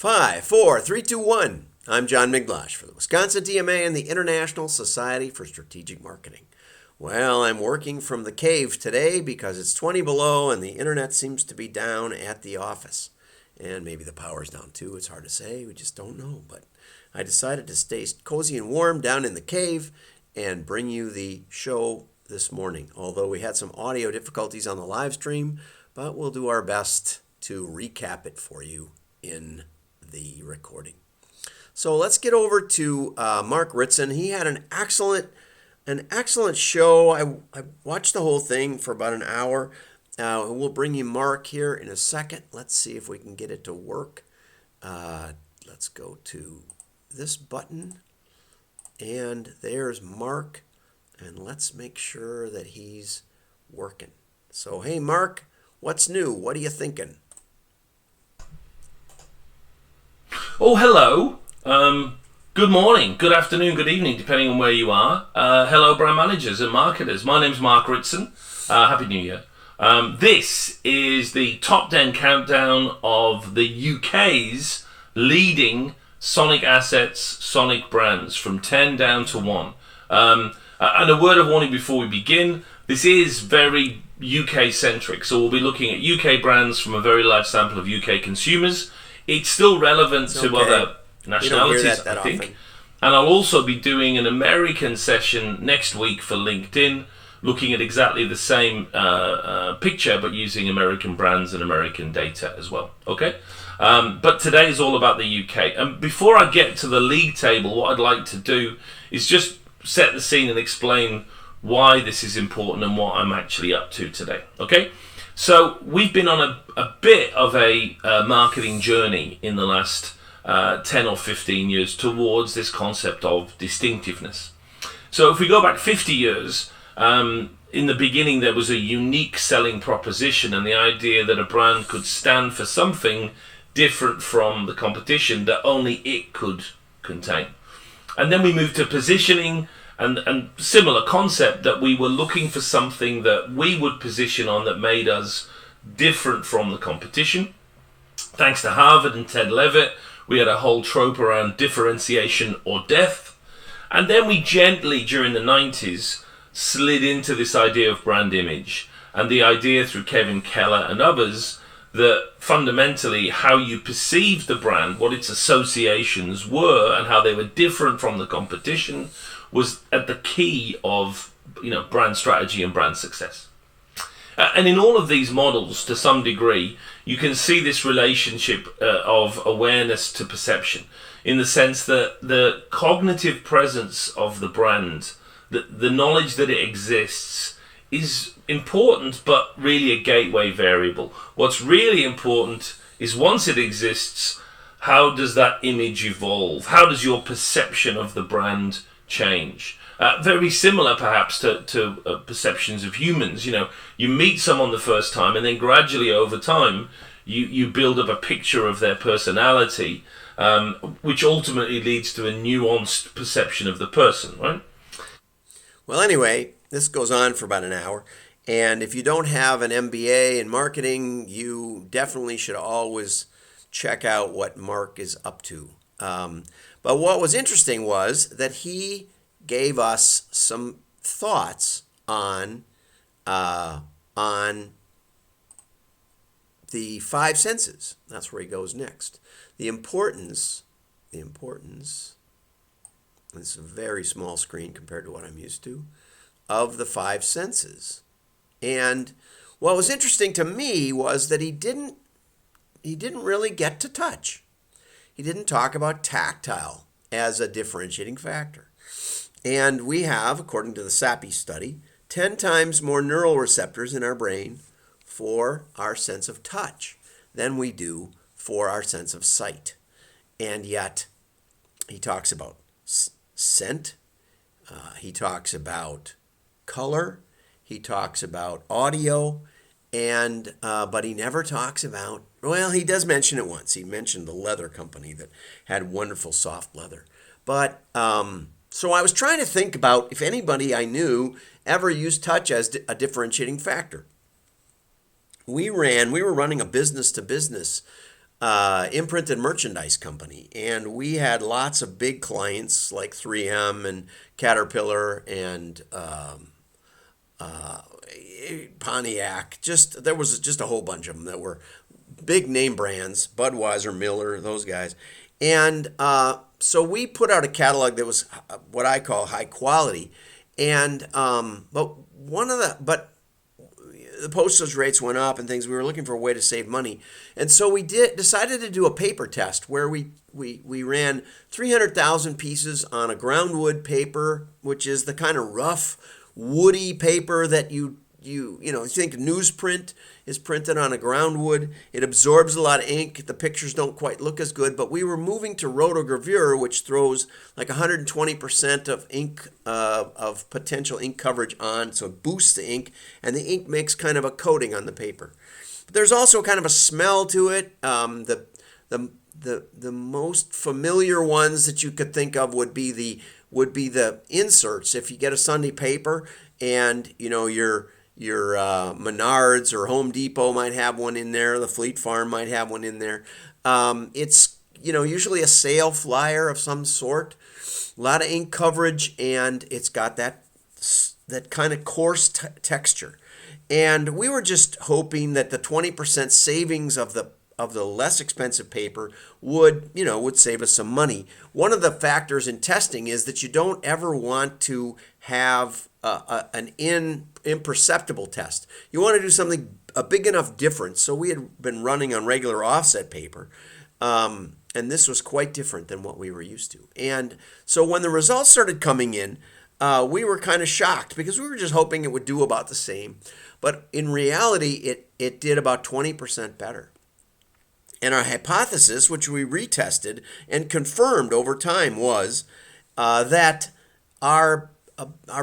5, 4, 3, 2, 1. I'm John Miglash for the Wisconsin DMA and the International Society for Strategic Marketing. Well, I'm working from the cave today because it's 20 below and the internet seems to be down at the office. And maybe the power's down too. It's hard to say. We just don't know. But I decided to stay cozy and warm down in the cave and bring you the show this morning. Although we had some audio difficulties on the live stream, but we'll do our best to recap it for you in the recording. So let's get over to Mark Ritson. He had an excellent show. I watched the whole thing for about an hour. We'll bring you Mark here in a second. Let's see if we can get it to work. Let's go to this button, and there's Mark, and let's make sure that he's working. So, hey, Mark, what's new? What are you thinking? Oh, hello. Good morning, good afternoon, good evening, depending on where you are. Hello, brand managers and marketers. My name's Mark Ritson. Happy New Year. This is the top 10 countdown of the UK's leading sonic assets, sonic brands, from 10 down to 1. And a word of warning before we begin, this is very UK-centric, so we'll be looking at UK brands from a very large sample of UK consumers. It's still relevant to other nationalities, I think. Often. And I'll also be doing an American session next week for LinkedIn, looking at exactly the same picture, but using American brands and American data as well. Okay? But today is all about the UK. And before I get to the league table, what I'd like to do is just set the scene and explain why this is important and what I'm actually up to today. Okay? So we've been on a bit of a marketing journey in the last 10 or 15 years towards this concept of distinctiveness. So if we go back 50 years, in the beginning there was a unique selling proposition and the idea that a brand could stand for something different from the competition that only it could contain. And then we moved to positioning and similar concept, that we were looking for something that we would position on that made us different from the competition. Thanks to Harvard and Ted Levitt, we had a whole trope around differentiation or death. And then we gently, during the 90s, slid into this idea of brand image, and the idea through Kevin Keller and others that fundamentally how you perceived the brand, what its associations were, and how they were different from the competition was at the key of brand strategy and brand success. And in all of these models, to some degree, you can see this relationship of awareness to perception, in the sense that the cognitive presence of the brand, the knowledge that it exists, is important, but really a gateway variable. What's really important is once it exists, how does that image evolve? How does your perception of the brand change? Very similar perhaps to perceptions of humans. You meet someone the first time and then gradually over time you build up a picture of their personality, which ultimately leads to a nuanced perception of the person, right? Well, anyway, this goes on for about an hour, and if you don't have an MBA in marketing, you definitely should always check out what Mark is up to. But what was interesting was that he gave us some thoughts on the five senses. That's where he goes next. The importance. This is a very small screen compared to what I'm used to, of the five senses. And what was interesting to me was that he didn't really get to touch. He didn't talk about tactile as a differentiating factor. And we have, according to the SAPI study, 10 times more neural receptors in our brain for our sense of touch than we do for our sense of sight. And yet, he talks about scent, he talks about color, he talks about audio, and but he never talks about, well, he does mention it once. He mentioned the leather company that had wonderful soft leather. But so I was trying to think about if anybody I knew ever used touch as a differentiating factor. We were running a business-to-business imprinted merchandise company, and we had lots of big clients like 3M and Caterpillar and Pontiac. There was just a whole bunch of them that were big name brands, Budweiser, Miller, those guys. And so we put out a catalog that was what I call high quality. And but the postage rates went up and things. We were looking for a way to save money, and so we decided to do a paper test where we ran 300,000 pieces on a ground wood paper, which is the kind of rough, woody paper that you think newsprint is printed on a ground wood. It absorbs a lot of ink. The pictures don't quite look as good, but we were moving to rotogravure, which throws like 120% of ink of potential ink coverage on, so it boosts the ink, and the ink makes kind of a coating on the paper. But there's also kind of a smell to it. The most familiar ones that you could think of would be the inserts. If you get a Sunday paper and your Menards or Home Depot might have one in there. The Fleet Farm might have one in there. It's usually a sale flyer of some sort. A lot of ink coverage, and it's got that kind of coarse texture. And we were just hoping that the 20% savings of the less expensive paper would save us some money. One of the factors in testing is that you don't ever want to have an imperceptible test. You want to do something a big enough difference. So we had been running on regular offset paper, and this was quite different than what we were used to. And so when the results started coming in, we were kind of shocked because we were just hoping it would do about the same. But in reality, it did about 20% better. And our hypothesis, which we retested and confirmed over time, was that our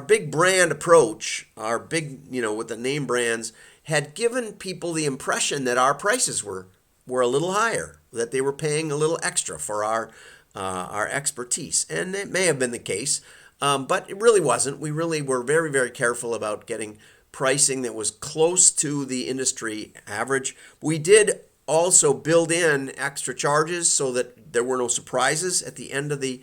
big brand approach, our big, with the name brands, had given people the impression that our prices were a little higher, that they were paying a little extra for our expertise. And it may have been the case, but it really wasn't. We really were very, very careful about getting pricing that was close to the industry average. We did also build in extra charges so that there were no surprises at the end of the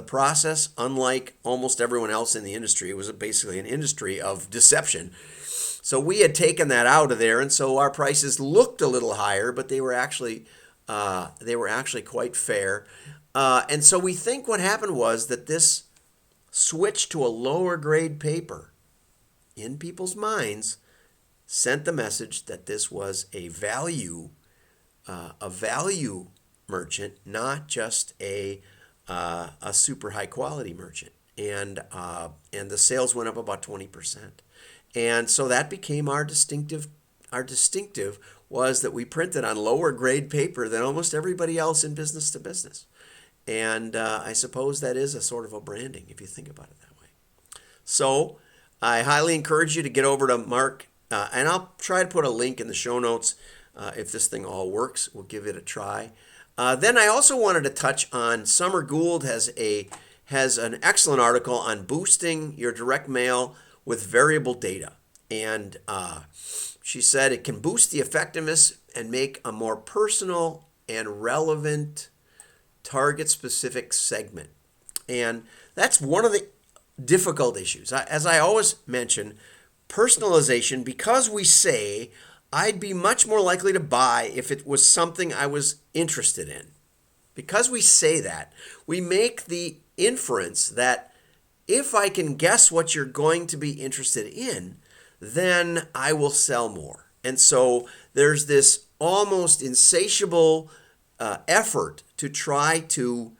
process. Unlike almost everyone else in the industry, it was basically an industry of deception. So we had taken that out of there, and so our prices looked a little higher, but they were actually quite fair. And so we think what happened was that this switch to a lower grade paper in people's minds sent the message that this was a value merchant, not just a super high quality merchant. And the sales went up about 20%. And so that became our distinctive. Our distinctive was that we printed on lower grade paper than almost everybody else in business to business. And I suppose that is a sort of a branding if you think about it that way. So I highly encourage you to get over to Mark, and I'll try to put a link in the show notes. If this thing all works, we'll give it a try. Then I also wanted to touch on Summer Gould has an excellent article on boosting your direct mail with variable data. And she said it can boost the effectiveness and make a more personal and relevant target-specific segment. And that's one of the difficult issues. As I always mention, personalization, because we say I'd be much more likely to buy if it was something I was interested in. Because we say that, we make the inference that if I can guess what you're going to be interested in, then I will sell more. And so there's this almost insatiable effort to try to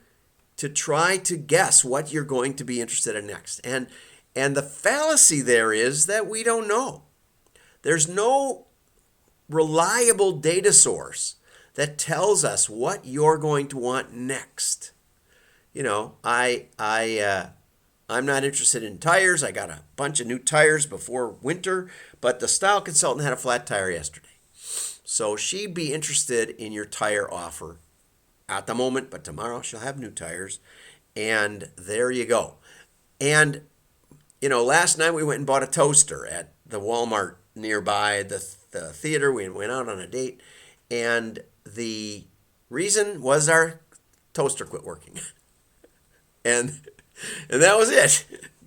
guess what you're going to be interested in next. And the fallacy there is that we don't know. There's no reliable data source that tells us what you're going to want next. I'm not interested in tires. I got a bunch of new tires before winter, but the style consultant had a flat tire yesterday. So she'd be interested in your tire offer at the moment, but tomorrow she'll have new tires. And there you go. And, last night we went and bought a toaster at the Walmart nearby the theater. We went out on a date, and the Reason was our toaster quit working. and that was it.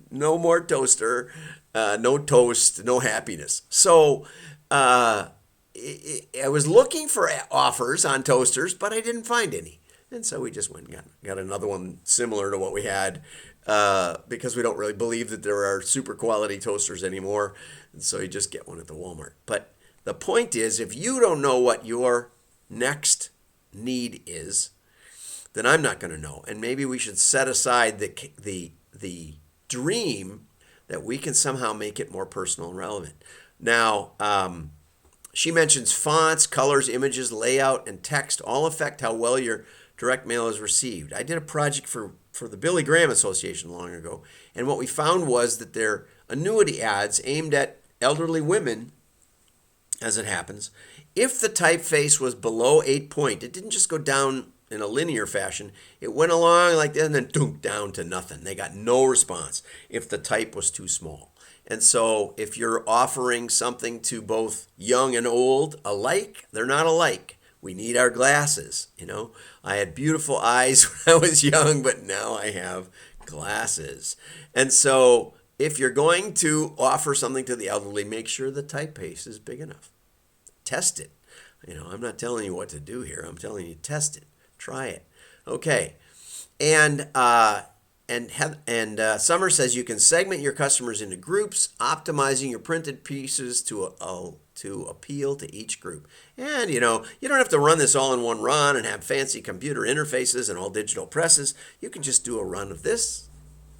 No more toaster, no toast, no happiness. So I was looking for offers on toasters, but I didn't find any. And so we just went and got another one similar to what we had, because we don't really believe that there are super quality toasters anymore. And so you just get one at the Walmart. But the point is, if you don't know what your next need is, then I'm not going to know. And maybe we should set aside the dream that we can somehow make it more personal and relevant. Now, she mentions fonts, colors, images, layout, and text all affect how well your direct mail is received. I did a project for the Billy Graham Association long ago, and what we found was that their annuity ads aimed at elderly women, as it happens, if the typeface was below 8 point, it didn't just go down in a linear fashion. It went along like that and then dunk down to nothing. They got no response if the type was too small. And so if you're offering something to both young and old alike, they're not alike. We need our glasses. I had beautiful eyes when I was young, but now I have glasses. And so if you're going to offer something to the elderly, make sure the typeface is big enough. Test it. I'm not telling you what to do here. I'm telling you, test it. Try it. Okay. And Summer says you can segment your customers into groups, optimizing your printed pieces to appeal to each group. And you don't have to run this all in one run and have fancy computer interfaces and all digital presses. You can just do a run of this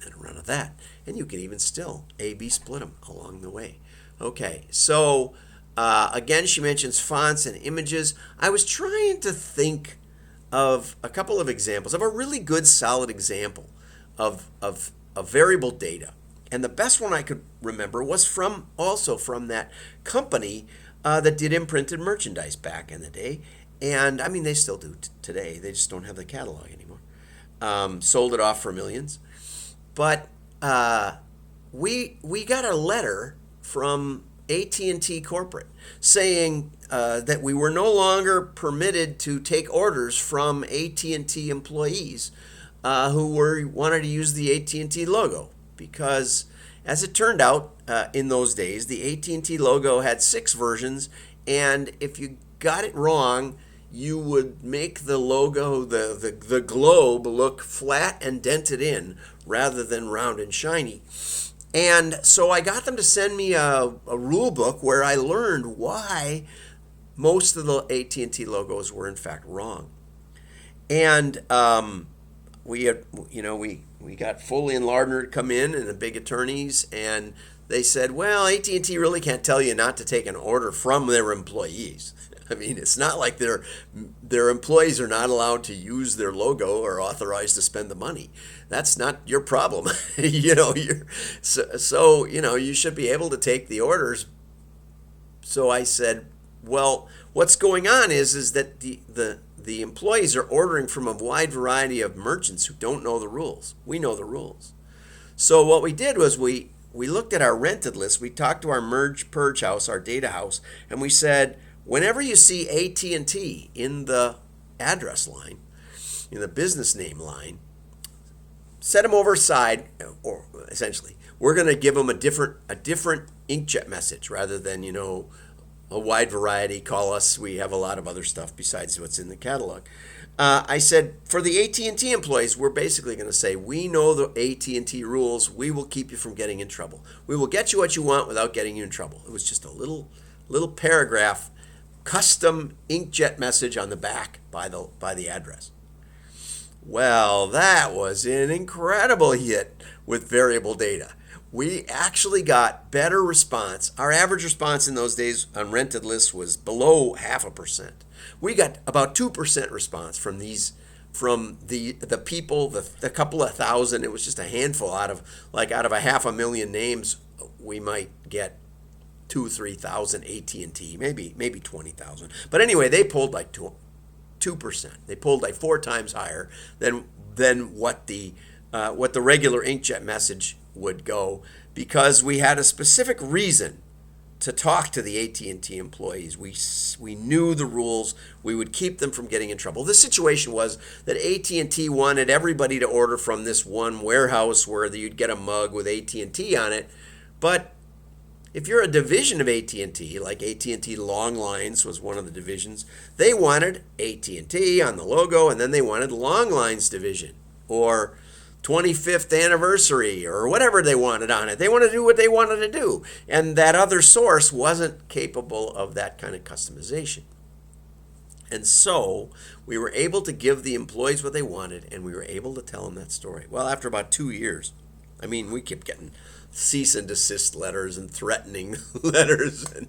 and a run of that, and you can even still A/B split them along the way. Okay, so again, she mentions fonts and images. I was trying to think of a couple of examples of a really good, solid example of variable data. And the best one I could remember was from that company that did imprinted merchandise back in the day. And I mean, they still do today. They just don't have the catalog anymore. Sold it off for millions. But we got a letter from AT&T corporate saying that we were no longer permitted to take orders from AT&T employees who wanted to use the AT&T logo, because as it turned out in those days, the AT&T logo had 6 versions, and if you got it wrong, you would make the logo, the globe, look flat and dented in rather than round and shiny. And so I got them to send me a rule book where I learned why most of the AT&T logos were in fact wrong. And we got Foley and Lardner to come in, and the big attorneys, and they said, well, AT&T really can't tell you not to take an order from their employees. I mean, it's not like their employees are not allowed to use their logo or authorized to spend the money. That's not your problem. You should be able to take the orders. So I said, well, what's going on is that the employees are ordering from a wide variety of merchants who don't know the rules. We know the rules. So what we did was we looked at our rented list. We talked to our merge purge house, our data house, and we said, whenever you see AT&T in the address line, in the business name line, set them over side, or essentially, we're going to give them a different inkjet message rather than, a wide variety. Call us. We have a lot of other stuff besides what's in the catalog. I said, for the AT&T employees, we're basically going to say, we know the AT&T rules. We will keep you from getting in trouble. We will get you what you want without getting you in trouble. It was just a little paragraph, custom inkjet message on the back by the address. Well, that was an incredible hit with variable data. We actually got better response. Our average response in those days on rented lists was below 0.5%. We got about 2% response from the people, the couple of thousand. It was just a handful out of 500,000 names. We might get 2,000-3,000 AT&T, maybe 20,000. But anyway, they pulled like 2%. They pulled like 4 times higher than what the regular inkjet message would go, because we had a specific reason to talk to the AT&T employees. We knew the rules. We would keep them from getting in trouble. The situation was that AT&T wanted everybody to order from this one warehouse where you'd get a mug with AT&T on it. But if you're a division of AT&T, like AT&T Long Lines was one of the divisions, they wanted AT&T on the logo, and then they wanted Long Lines division, or 25th anniversary, or whatever they wanted on it. They wanted to do what they wanted to do. And that other source wasn't capable of that kind of customization. And so we were able to give the employees what they wanted, and we were able to tell them that story. Well, after about 2 years, we kept getting cease and desist letters and threatening letters. And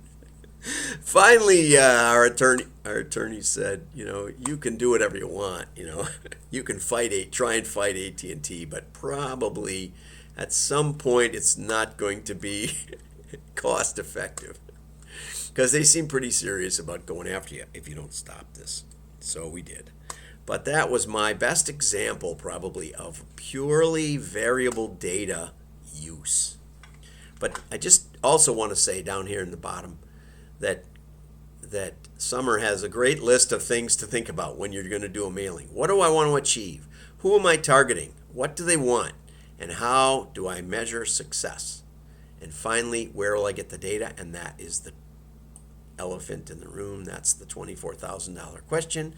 finally, our attorney said, you can do whatever you want. You can try and fight AT&T, but probably at some point it's not going to be cost effective, because they seem pretty serious about going after you if you don't stop this. So we did. But that was my best example, probably, of purely variable data use. But I just also want to say down here in the bottom that Summer has a great list of things to think about when you're going to do a mailing. What do I want to achieve? Who am I targeting? What do they want? And how do I measure success? And finally, where will I get the data? And that is the elephant in the room. That's the $24,000 question.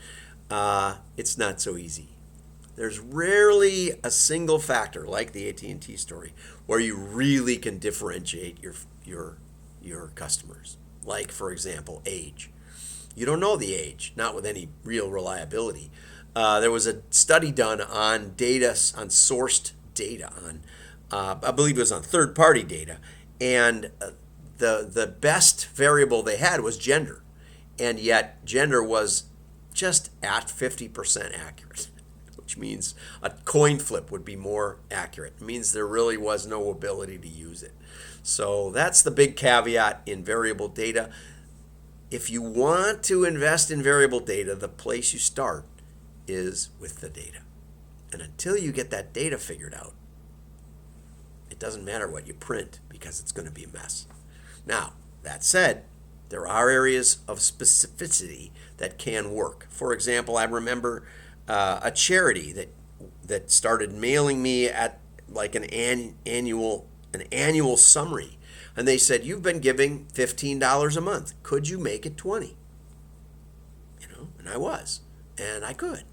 It's not so easy. There's rarely a single factor like the AT&T story where you really can differentiate your customers. Like, for example, age. You don't know the age, not with any real reliability. There was a study done on data, on sourced data, I believe it was on third-party data, and the best variable they had was gender, and yet gender was just at 50% accurate, which means a coin flip would be more accurate. It means there really was no ability to use it. So that's the big caveat in variable data. If you want to invest in variable data, the place you start is with the data. And until you get that data figured out, it doesn't matter what you print, because it's going to be a mess. Now, that said, there are areas of specificity that can work. For example, I remember a charity that started mailing me at like an annual summary, and they said, you've been giving $15 a month. Could you make it 20? And I was, and I could.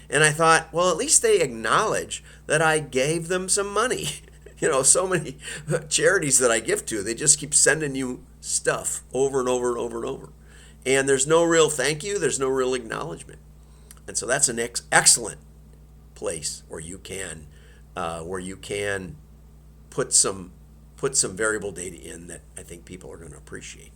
And I thought, well, at least they acknowledge that I gave them some money. So many charities that I give to, they just keep sending you stuff over and over and over and over. And there's no real thank you, there's no real acknowledgement. And so that's an excellent place where you can put some variable data in that I think people are going to appreciate.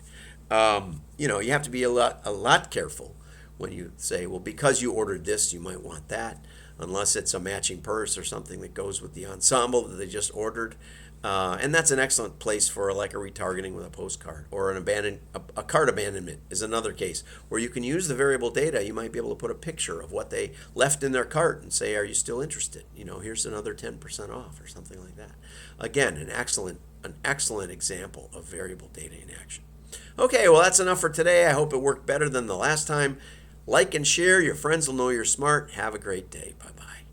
You have to be a lot careful when you say, well, because you ordered this, you might want that, unless it's a matching purse or something that goes with the ensemble that they just ordered. And that's an excellent place for like a retargeting with a postcard, or a cart abandonment is another case where you can use the variable data. You might be able to put a picture of what they left in their cart and say, are you still interested? Here's another 10% off or something like that. Again, an excellent example of variable data in action. Okay, well, that's enough for today. I hope it worked better than the last time. Like and share. Your friends will know you're smart. Have a great day. Bye-bye.